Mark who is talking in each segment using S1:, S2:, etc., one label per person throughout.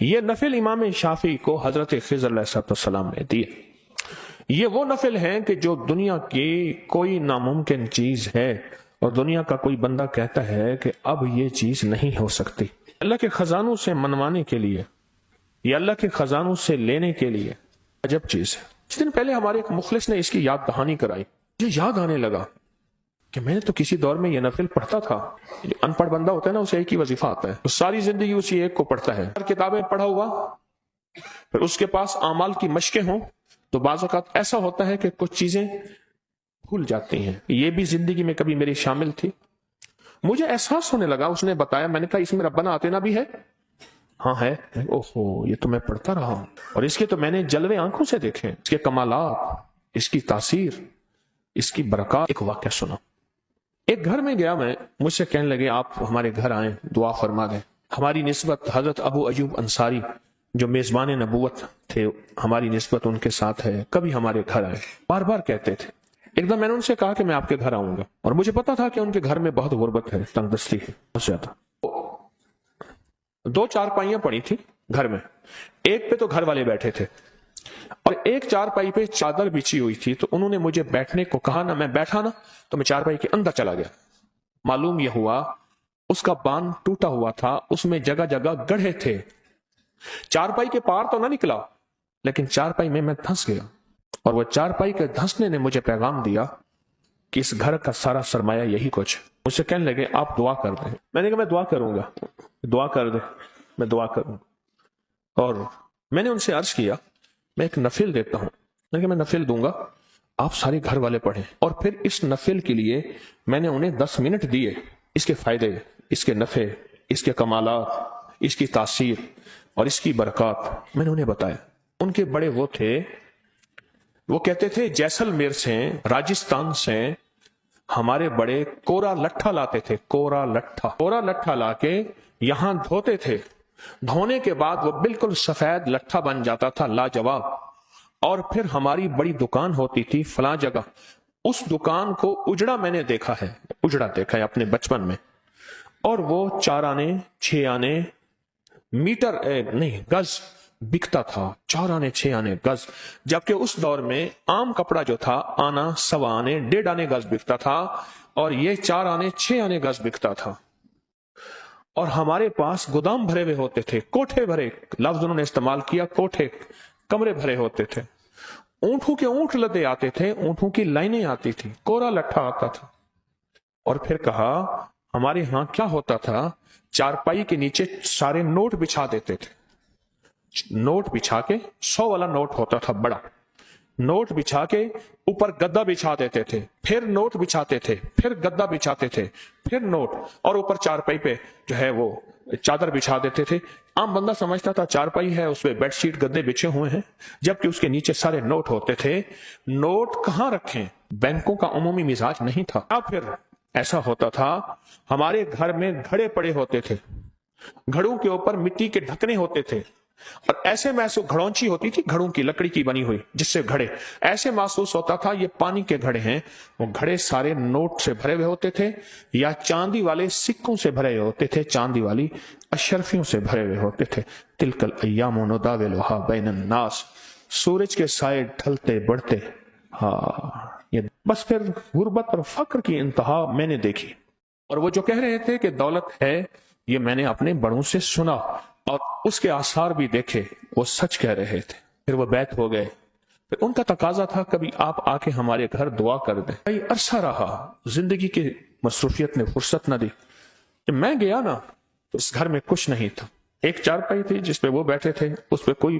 S1: یہ نفل امام شافعی کو حضرت خضر علیہ السلام نے دیے. یہ وہ نفل ہیں کہ جو دنیا کی کوئی ناممکن چیز ہے اور دنیا کا کوئی بندہ کہتا ہے کہ اب یہ چیز نہیں ہو سکتی، اللہ کے خزانوں سے منوانے کے لیے یا اللہ کے خزانوں سے لینے کے لیے عجب چیز ہے. کچھ دن پہلے ہمارے ایک مخلص نے اس کی یاد دہانی کرائی. مجھے یاد آنے لگا کہ میں نے تو کسی دور میں یہ نفل پڑھتا تھا. جو ان پڑھ بندہ ہوتا ہے نا، اسے ایک ہی وظیفہ آتا ہے، تو ساری زندگی اسی ایک کو پڑھتا ہے. کتابیں پڑھا ہوا، پھر اس کے پاس اعمال کی مشقیں ہوں تو بعض اوقات ایسا ہوتا ہے کہ کچھ چیزیں بھول جاتی ہیں. یہ بھی زندگی میں کبھی میری شامل تھی. مجھے احساس ہونے لگا، اس نے بتایا، میں نے کہا اس میں ربنا آتینا بھی ہے؟ ہاں ہے. اوہو، یہ تو میں پڑھتا رہا ہوں اور اس کے تو میں نے جلوے آنکھوں سے دیکھے، اس کے کمالات، اس کی تاثیر، اس کی برکات. ایک واقعہ سنا. ایک گھر میں گیا میں، مجھ سے کہنے لگے آپ ہمارے گھر آئیں، دعا فرما دیں. ہماری نسبت حضرت ابو ایوب انصاری جو میزبان نبوت تھے، ہماری نسبت ان کے ساتھ ہے. کبھی ہمارے گھر آئے، بار بار کہتے تھے. ایک دم میں نے ان سے کہا کہ میں آپ کے گھر آؤں گا، اور مجھے پتا تھا کہ ان کے گھر میں بہت غربت ہے، تنگ دستی ہے بہت زیادہ. 2 چارپائیاں پڑی تھی گھر میں. ایک پہ تو گھر والے بیٹھے تھے اور ایک چارپائی پہ چادر بچھی ہوئی تھی. تو انہوں نے مجھے بیٹھنے کو کہا نا، میں بیٹھا نا تو میں چارپائی کے اندر چلا گیا. معلوم یہ ہوا اس کا بان ٹوٹا ہوا تھا، اس میں جگہ جگہ گڑھے تھے. چارپائی کے پار تو نہ نکلا، لیکن چارپائی میں دھنس گیا. اور وہ چارپائی کے دھنسنے نے مجھے پیغام دیا کہ اس گھر کا سارا سرمایہ یہی کچھ. مجھ سے کہنے لگے آپ دعا کر دیں. میں نے کہا میں دعا کروں گا. دعا کر دیں، میں دعا کروں. اور میں نے ان سے عرض کیا میں ایک نفل دیتا ہوں، میں نے کہا میں نفل دوں گا، آپ سارے گھر والے پڑھیں. اور پھر اس نفل کے لیے میں نے انہیں 10 منٹ دیے. اس کے فائدے، اس کے نفع، اس کے کمالات، اس کی تاثیر اور اس کی برکات میں نے انہیں بتایا. ان کے بڑے وہ تھے، وہ کہتے تھے جیسلمیر سے، راجستھان سے ہمارے بڑے کورا لٹھا لاتے تھے. کورا لٹھا لا کے یہاں دھوتے تھے. دھونے کے بعد وہ بالکل سفید لٹھا بن جاتا تھا، لاجواب. اور پھر ہماری بڑی دکان ہوتی تھی فلاں جگہ، اس دکان کو اجڑا میں نے دیکھا ہے اپنے بچپن میں. اور وہ 4 آنے 6 آنے میٹر نہیں گز بکتا تھا. 4 آنے 6 آنے گز، جبکہ اس دور میں عام کپڑا جو تھا آنا 1.25 آنے 1.5 آنے گز بکتا تھا، اور یہ 4 آنے 6 آنے گز بکتا تھا. اور ہمارے پاس گودام بھرے ہوئے ہوتے تھے، کوٹھے بھرے، لفظ انہوں نے استعمال کیا کوٹھے، کمرے بھرے ہوتے تھے. اونٹوں کے اونٹ لدے آتے تھے، اونٹوں کی لائنیں آتی تھی، کورا لٹھا آتا تھا. اور پھر کہا ہمارے ہاں کیا ہوتا تھا، چارپائی کے نیچے سارے نوٹ بچھا دیتے تھے. نوٹ بچھا کے 100 والا نوٹ ہوتا تھا بڑا، نوٹ بچھا کے اوپر گدا بچھا دیتے تھے، پھر نوٹ بچھاتے تھے، پھر گدا بچھاتے تھے، پھر نوٹ، اور اوپر چارپائی پہ جو ہے وہ چادر بچھا دیتے تھے. عام بندہ سمجھتا تھا چارپائی ہے، اس پہ بیڈ شیٹ گدے بچھے ہوئے ہیں، جبکہ اس کے نیچے سارے نوٹ ہوتے تھے. نوٹ کہاں رکھیں، بینکوں کا عمومی مزاج نہیں تھا. پھر ایسا ہوتا تھا ہمارے گھر میں گھڑے پڑے ہوتے تھے، گھڑوں کے اوپر مٹی کے ڈھکنے ہوتے تھے، اور ایسے محسوس گھڑونچی ہوتی تھی گھڑوں کی لکڑی کی بنی ہوئی، جس سے گھڑے ایسے محسوس ہوتا تھا یہ پانی کے گھڑے ہیں. وہ گھڑے سارے نوٹ سے بھرے ہوئے ہوتے تھے یا چاندی والے سکوں سے بھرے ہوئے ہوتے تھے، چاندی والی اشرفیوں سے بھرے ہوئے ہوتے تھے. تلک الایام نداولها بین الناس، سورج کے سائے ڈھلتے بڑھتے. یہ بس پھر غربت اور فقر کی انتہا میں نے دیکھی. اور وہ جو کہہ رہے تھے کہ دولت ہے، یہ میں نے اپنے بڑوں سے سنا اور اس کے آثار بھی دیکھے، وہ سچ کہہ رہے تھے. پھر وہ بیت ہو گئے. پھر ان کا تقاضا تھا کبھی آپ آ کے ہمارے گھر دعا کر دیں. کئی عرصہ رہا، زندگی کی مصروفیت نے فرصت نہ دی. جب میں گیا نا تو اس گھر میں کچھ نہیں تھا. ایک چارپائی تھی جس پہ وہ بیٹھے تھے، اس پہ کوئی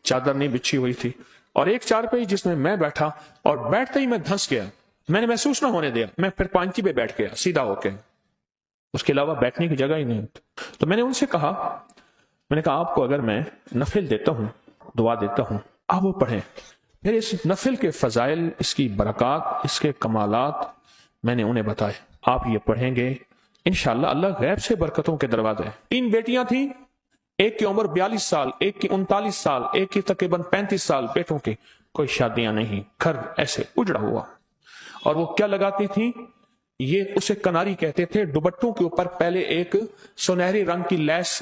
S1: چادر نہیں بچھی ہوئی تھی، اور ایک چارپائی جس میں میں بیٹھا، اور بیٹھتے ہی میں دھنس گیا. میں نے محسوس نہ ہونے دیا، میں پھر پانچی پہ بیٹھ گیا سیدھا ہو کے، اس کے علاوہ بیٹھنے کی جگہ ہی نہیں. تو میں نے ان سے کہا، میں نے کہا آپ کو اگر میں نفل دیتا ہوں، دعا دیتا ہوں، آپ وہ پڑھیں. پھر اس نفل کے فضائل، اس کی برکات، اس کے کمالات میں نے انہیں بتائے. آپ یہ پڑھیں گے انشاءاللہ اللہ غیب سے برکتوں کے دروازے. 3 بیٹیاں تھیں، ایک کی عمر 42 سال، ایک کی 39 سال، ایک کی تقریباً 35 سال. بیٹوں کی کوئی شادیاں نہیں، گھر ایسے اجڑا ہوا. اور وہ کیا لگاتی تھیں، یہ اسے کناری کہتے تھے. دوپٹوں کے اوپر پہلے ایک سنہری رنگ کی لیس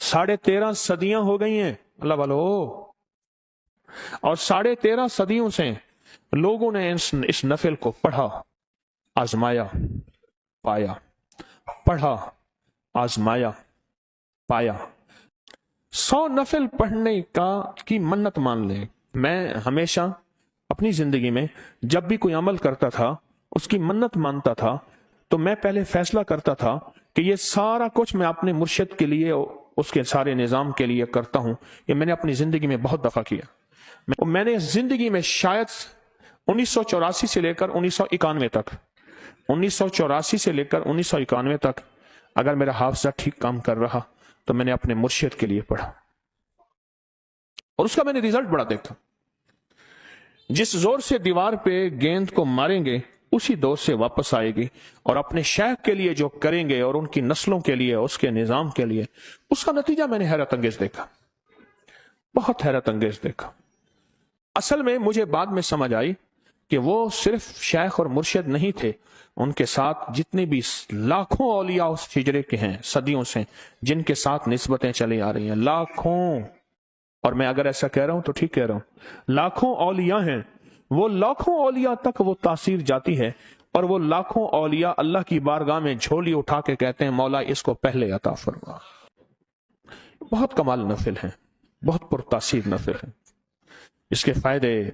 S1: 13.5 صدیاں ہو گئی ہیں اللہ والو، اور 13.5 صدیوں سے لوگوں نے اس نفل کو پڑھا، آزمایا، پایا، پڑھا، آزمایا، پایا۔ 100 نفل پڑھنے کی منت مان لیں۔ میں ہمیشہ اپنی زندگی میں جب بھی کوئی عمل کرتا تھا اس کی منت مانتا تھا تو میں پہلے فیصلہ کرتا تھا کہ یہ سارا کچھ میں اپنے مرشد کے لیے، اس کے سارے نظام کے لیے کرتا ہوں۔ یہ میں نے اپنی زندگی میں بہت دفعہ کیا۔ میں نے زندگی میں شاید 1984 سے لے کر 1991 تک، 1984 سے لے کر 1991 تک اگر میرا حافظہ ٹھیک کام کر رہا تو میں نے اپنے مرشد کے لیے پڑھا، اور اس کا میں نے ریزلٹ بڑا دیکھا۔ جس زور سے دیوار پہ گیند کو ماریں گے اسی دور سے واپس آئے گی، اور اپنے شیخ کے لیے جو کریں گے اور ان کی نسلوں کے لیے، اس کے نظام کے لیے، اس کا نتیجہ میں نے حیرت انگیز دیکھا، بہت حیرت انگیز دیکھا۔ اصل میں مجھے بعد میں سمجھ آئی کہ وہ صرف شیخ اور مرشد نہیں تھے، ان کے ساتھ جتنے بھی لاکھوں اولیاء اس ہجرے کے ہیں صدیوں سے، جن کے ساتھ نسبتیں چلی آ رہی ہیں، لاکھوں، اور میں اگر ایسا کہہ رہا ہوں تو ٹھیک کہہ رہا ہوں، لاکھوں اولیاء ہیں، وہ لاکھوں اولیاء تک وہ تاثیر جاتی ہے، اور وہ لاکھوں اولیاء اللہ کی بارگاہ میں جھولی اٹھا کے کہتے ہیں مولا اس کو پہلے عطا فرما۔ بہت کمال نفل ہیں، بہت پرتاثیر نفل ہیں، اس کے فائدے،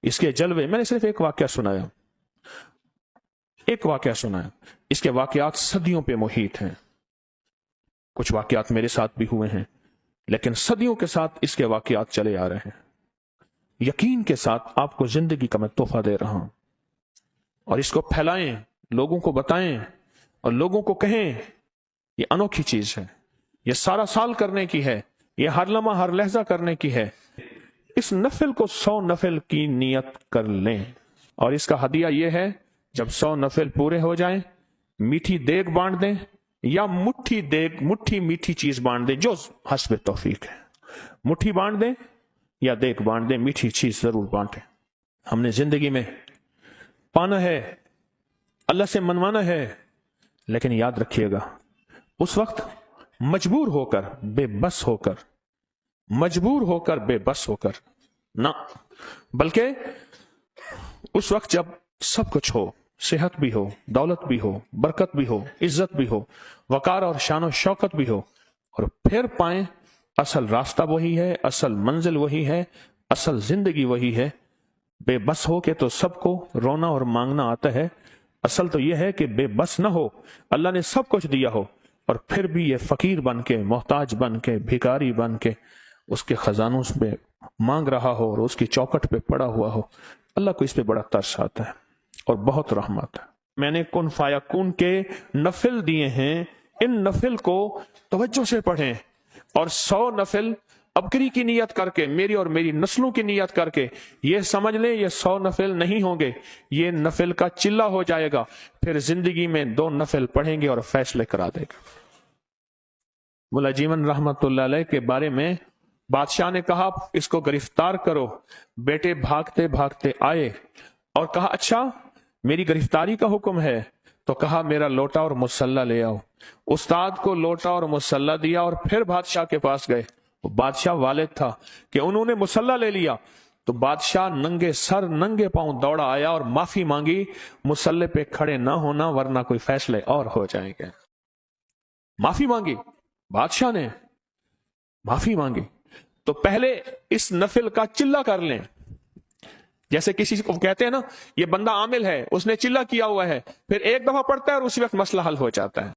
S1: اس کے جلوے۔ میں نے صرف ایک واقعہ سنایا، اس کے واقعات صدیوں پہ محیط ہیں، کچھ واقعات میرے ساتھ بھی ہوئے ہیں، لیکن صدیوں کے ساتھ اس کے واقعات چلے آ رہے ہیں۔ یقین کے ساتھ آپ کو زندگی کا میں تحفہ دے رہا ہوں، اور اس کو پھیلائیں، لوگوں کو بتائیں، اور لوگوں کو کہیں یہ انوکھی چیز ہے، یہ سارا سال کرنے کی ہے، یہ ہر لمحہ ہر لہجہ کرنے کی ہے۔ اس نفل کو 100 نفل کی نیت کر لیں، اور اس کا ہدیہ یہ ہے جب 100 نفل پورے ہو جائیں میٹھی دیگ بانٹ دیں، یا مٹھی دیگ، مٹھی میٹھی چیز بانٹ دیں، جو حسب توفیق ہے، مٹھی بانٹ دیں یا دیگ بانٹ دیں، میٹھی چیز ضرور بانٹیں۔ ہم نے زندگی میں پانا ہے، اللہ سے منوانا ہے، لیکن یاد رکھیے گا اس وقت مجبور ہو کر، بے بس ہو کر، مجبور ہو کر، بے بس ہو کر نہ، بلکہ اس وقت جب سب کچھ ہو، صحت بھی ہو، دولت بھی ہو، برکت بھی ہو، عزت بھی ہو، وقار اور شان و شوکت بھی ہو، اور پھر پائیں اصل راستہ وہی ہے، اصل منزل وہی ہے، اصل زندگی وہی ہے۔ بے بس ہو کے تو سب کو رونا اور مانگنا آتا ہے، اصل تو یہ ہے کہ بے بس نہ ہو، اللہ نے سب کچھ دیا ہو، اور پھر بھی یہ فقیر بن کے، محتاج بن کے، بھکاری بن کے اس کے خزانوں پہ مانگ رہا ہو اور اس کی چوکٹ پہ پڑا ہوا ہو۔ اللہ کو اس پہ بڑا ترس آتا ہے اور بہت رحم آتا ہے۔ میں نے کن فیکون کے نفل دیے ہیں، ان نفل کو توجہ سے پڑھیں، اور 100 نفل ابکری کی نیت کر کے، میری اور میری نسلوں کی نیت کر کے، یہ سمجھ لیں یہ 100 نفل نہیں ہوں گے، یہ نفل کا چلہ ہو جائے گا، پھر زندگی میں 2 نفل پڑھیں گے اور فیصلے کرا دے گا۔ مولا جیون رحمت اللہ علیہ کے بارے میں بادشاہ نے کہا اس کو گرفتار کرو، بیٹے بھاگتے بھاگتے آئے اور کہا اچھا میری گرفتاری کا حکم ہے، تو کہا میرا لوٹا اور مسلح لے آؤ۔ استاد کو لوٹا اور مسلح دیا اور پھر بادشاہ کے پاس گئے۔ بادشاہ والد تھا کہ انہوں نے مسلح لے لیا، تو بادشاہ ننگے سر ننگے پاؤں دوڑا آیا اور معافی مانگی، مسلح پہ کھڑے نہ ہونا ورنہ کوئی فیصلے اور ہو جائیں گے۔ معافی مانگی، بادشاہ نے معافی مانگی۔ تو پہلے اس نفل کا چلہ کر لیں، جیسے کسی کو کہتے ہیں نا یہ بندہ عامل ہے، اس نے چلہ کیا ہوا ہے، پھر ایک دفعہ پڑھتا ہے اور اسی وقت مسئلہ حل ہو جاتا ہے۔